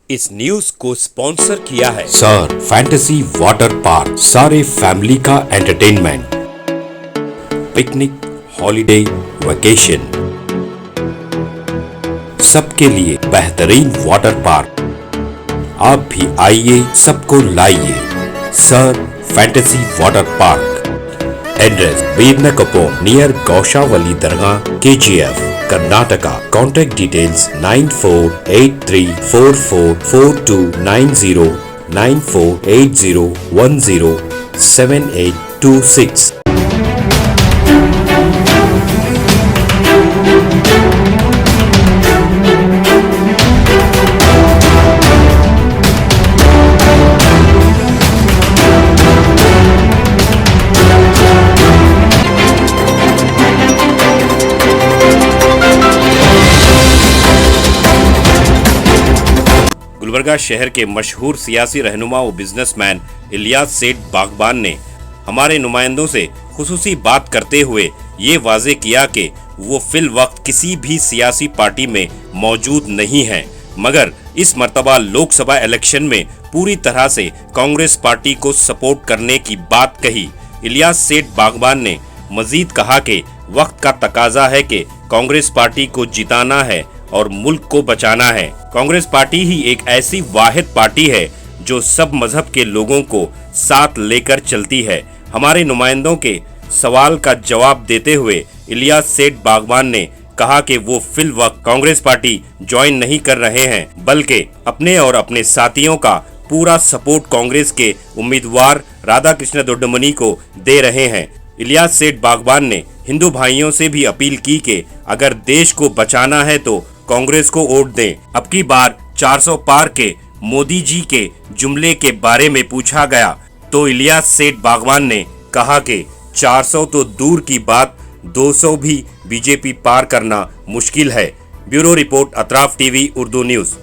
इस न्यूज को स्पॉन्सर किया है सर फैंटेसी वाटर पार्क, सारे फैमिली का एंटरटेनमेंट, पिकनिक, हॉलिडे, वेकेशन, सबके लिए बेहतरीन वाटर पार्क। आप भी आइए, सबको लाइए। Sir fantasy water park, address बीरनकपो नियर गौशावली दरगाह, KGF, Karnataka. Contact details 9483444290, 9480107826। Gulbarga शहर के मशहूर सियासी रहनुमा व बिजनेसमैन इलियास सेठ बागबान ने हमारे नुमाइंदों से खुसूसी बात करते हुए ये वाजे किया कि वो फिल वक्त किसी भी सियासी पार्टी में मौजूद नहीं हैं, मगर इस मर्तबा लोकसभा इलेक्शन में पूरी तरह से कांग्रेस पार्टी को सपोर्ट करने की बात कही। इलियास सेठ बागबान ने मजीद कहा कि वक्त का तकाजा है कि कांग्रेस पार्टी को जिताना है और मुल्क को बचाना है। कांग्रेस पार्टी ही एक ऐसी वाहिद पार्टी है जो सब मजहब के लोगों को साथ लेकर चलती है। हमारे नुमाइंदों के सवाल का जवाब देते हुए इलियास सेठ बागबान ने कहा कि वो फिल वक्त कांग्रेस पार्टी ज्वाइन नहीं कर रहे हैं, बल्कि अपने और अपने साथियों का पूरा सपोर्ट कांग्रेस के उम्मीदवार राधाकृष्ण दोड्डमनी को दे रहे हैं। इलियास सेठ बागबान ने हिंदू भाइयों से भी अपील की कि अगर देश को बचाना है तो कांग्रेस को वोट दें। अब की बार 400 पार के मोदी जी के जुमले के बारे में पूछा गया तो इलियास सेठ बागवान ने कहा कि 400 तो दूर की बात, 200 भी बीजेपी पार करना मुश्किल है। Bureau report, Atraf TV Urdu news.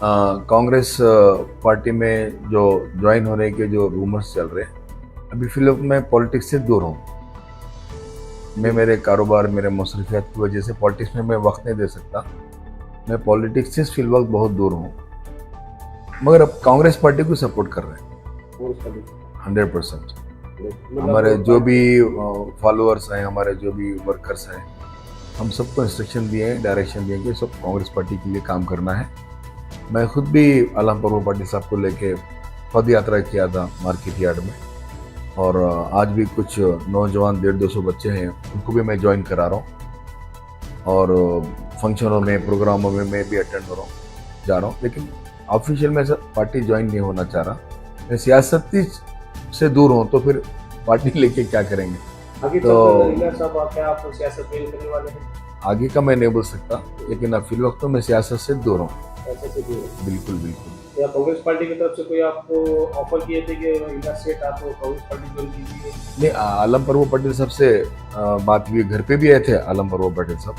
Congress party में जो ज्वाइन होने के जो रूमर्स चल रहे हैं, अभी फिलहाल मैं पॉलिटिक्स से दूर हूँ। मैं मेरे कारोबार, मेरे मसरूफियात की वजह से पॉलिटिक्स में मैं वक्त नहीं दे सकता। मैं पॉलिटिक्स से फिलहाल बहुत दूर हूँ, मगर अब कांग्रेस पार्टी को सपोर्ट कर रहे हैं 100%। हमारे जो भी फॉलोअर्स हैं, हमारे जो भी वर्कर्स हैं, हम सबको इंस्ट्रक्शन दिए हैं, डायरेक्शन दिए कि सब कांग्रेस पार्टी के लिए काम करना है। मैं खुद भी आलम परवेज पाटिल साहब को लेके पद यात्रा किया था मार्केट यार्ड में, और आज भी कुछ नौजवान 150-200 बच्चे हैं, उनको भी मैं ज्वाइन करा रहा हूँ, और फंक्शनों में, प्रोग्रामों में मैं भी अटेंड हो रहा हूँ, जा रहा हूँ। लेकिन ऑफिशियल में पार्टी ज्वाइन नहीं होना चाह रहा। मैं सियासत से दूर हूँ, तो फिर पार्टी लेके क्या करेंगे? आगे तो क्या आप सियासत में करने वाले हैं? आगे का मैं नहीं बोल सकता, लेकिन अब फिल वक्त तो मैं सियासत से दूर हूँ। बिल्कुल बिल्कुल। या कांग्रेस पार्टी की तरफ से कोई आपको ऑफर किए थे कि इलियास सेठ आप कांग्रेस पार्टी ज्वाइन कीजिए? नहीं, आलम परवेज पाटिल साहब से बात हुई, घर पे भी आए थे आलम परवेज पाटिल साहब,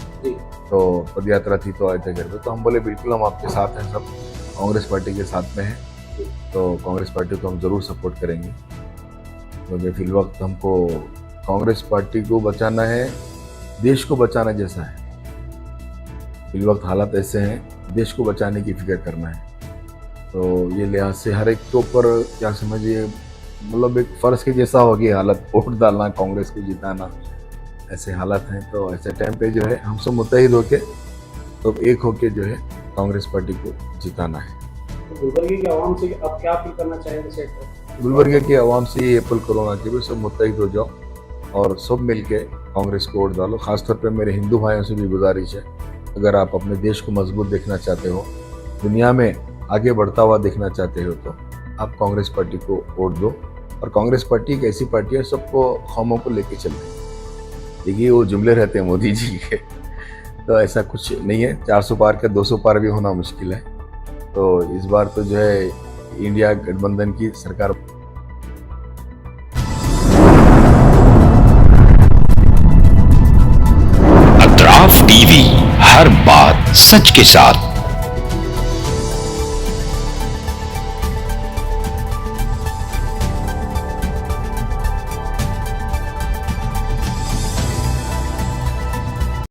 तो पद यात्रा थी तो आए थे घर पे, तो हम बोले बिल्कुल हम आपके साथ हैं, सब कांग्रेस पार्टी के साथ में हैं, तो कांग्रेस पार्टी को हम ज़रूर सपोर्ट करेंगे, क्योंकि फिल वक्त हमको कांग्रेस पार्टी को बचाना है, देश को बचाना जैसा है। फिल वक्त हालात ऐसे हैं, देश को बचाने की फिक्र करना है, तो ये लिहाज से हर एक के ऊपर क्या समझिए, मतलब एक फ़र्ज के जैसा होगी हालत, वोट डालना, कांग्रेस को जिताना, ऐसे हालात हैं। तो ऐसे टाइम पे जो है हम सब मुत्तहिद होके, तो एक होके जो है कांग्रेस पार्टी को जिताना है। गुलबर्गा की आवाम से आप क्या अपील करना चाहेंगे सेठ? गुलबर्गा की आवाम से ये अपील करूँगा कि भी सब मुत्तहिद हो जाओ और सब मिल के कांग्रेस को वोट डालो। ख़ासतौर पर मेरे हिंदू भाइयों से भी गुजारिश है, अगर आप अपने देश को मजबूत देखना चाहते हो, दुनिया में आगे बढ़ता हुआ देखना चाहते हो, तो आप कांग्रेस पार्टी को वोट दो। और कांग्रेस पार्टी एक ऐसी पार्टी है, सबको कौमों को लेके चल रही है। देखिए वो जुमले रहते हैं मोदी जी के, तो ऐसा कुछ नहीं है। 400 पार का 200 पार भी होना मुश्किल है। तो इस बार तो जो है इंडिया गठबंधन की सरकार। अतराफ टीवी, हर बात सच के साथ।